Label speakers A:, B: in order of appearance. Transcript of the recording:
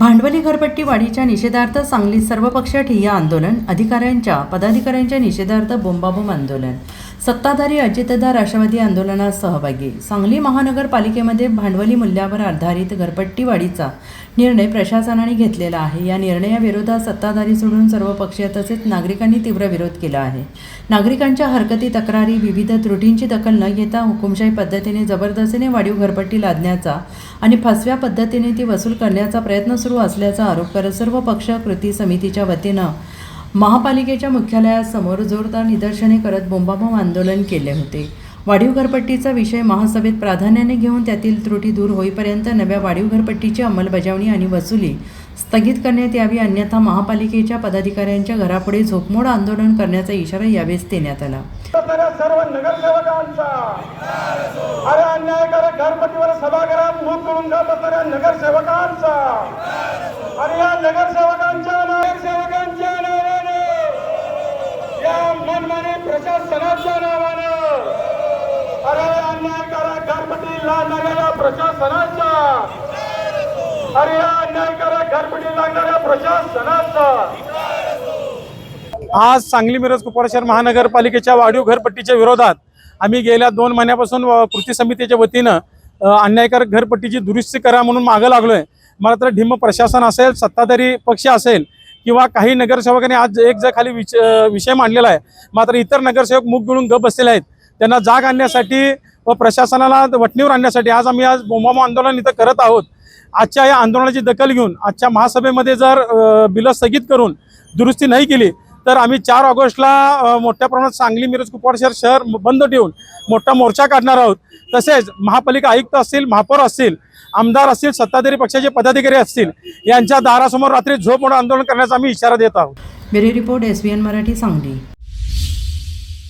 A: भांडवली घरपट्टी वाढीच्या निषेधार्थ सांगलीत सर्वपक्षीय ठिय्या आंदोलन, पदाधिकाऱ्यांच्या निषेधार्थ बोंबाबोंब आंदोलन, सत्ताधारी अजितदार राष्ट्रवादी आंदोलनात सहभागी। सांगली महानगरपालिकेमध्ये भांडवली मूल्यावर आधारित घरपट्टी वाढीचा निर्णय प्रशासनाने घेतलेला आहे। या निर्णयाविरोधात सत्ताधारी सोडून सर्वपक्षीय तसेच नागरिकांनी तीव्र विरोध केला आहे। नागरिकांच्या हरकती, तक्रारी, विविध त्रुटींची दखल न घेता हुकुमशाही पद्धतीने जबरदस्तीने वाढीव घरपट्टी लादण्याचा आणि फसव्या पद्धतीने ती वसूल करण्याचा प्रयत्न सुरू असल्याचा आरोप करत सर्वपक्ष कृती समितीच्या वतीनं महापालिकेच्या मुख्यालयासमोर जोरदार निदर्शने करत बोंबाबोंब आंदोलन केले होते। वाढीव घरपट्टीचा विषय महासभेत प्राधान्याने घेऊन त्यातील त्रुटी दूर होईपर्यंत नव्या वाढीव घरपट्टीची अंमलबजावणी आणि वसुली स्थगित करण्यात यावी, अन्यथा महापालिकेच्या पदाधिकाऱ्यांच्या घरापुढे झोपमोड आंदोलन करण्याचा इशारा यावेळी देण्यात आला।
B: सर्व नगरसेवकांचा अरे अन्यायकारक घरपट्टीवर सभागृहात मूग करून जात असणाऱ्या नगरसेवकांचा अरे या नगरसेवकांच्या नावाने या मनमानी प्रशासनाच्या नावाने अरे अन्यायकारक घरपट्टी लादणाऱ्या प्रशासनाचा अरे या अन्यायकारक घरपट्टी लादणाऱ्या प्रशासनाचा
C: आज सांगली मिरज कुपवाड शहर महानगरपालिकेच्या वाढीव घरपट्टीच्या विरोधात आम्ही गेल्या 2 महिन्यापासून कृती समितीच्या वतीनं अन्यायकारक घरपट्टीची दुरुस्ती करा म्हणून मागं लागलोय। मात्र ढिम्म प्रशासन असेल, सत्ताधारी पक्ष असेल किंवा काही नगरसेवकांनी आज एक जर खाली विषय मांडलेला आहे, मात्र इतर नगरसेवक मुख गिळून गप बसलेले आहेत। त्यांना जाग आणण्यासाठी व प्रशासनाला वठणीवर आणण्यासाठी आज बोंबाबोंब आंदोलन इथं करत आहोत। आजच्या या आंदोलनाची दखल घेऊन आजच्या महासभेमध्ये जर बिलं स्थगित करून दुरुस्ती नाही केली तर आम्ही 4 ऑगस्टला मोठ्या प्रमाणात सांगली मिरज कुपवाड शहर बंद ठेवून मोठा मोर्चा काढणार आहोत। तसेच महापालिका आयुक्त असतील, महापौर असतील, आमदार असतील, सत्ताधारी पक्षाचे पदाधिकारी असतील यांच्या दारासमोर रात्री झोपमोड आंदोलन करण्याचा आम्ही इशारा देत आहोत।
A: Bureau report SBN Marathi Sangli.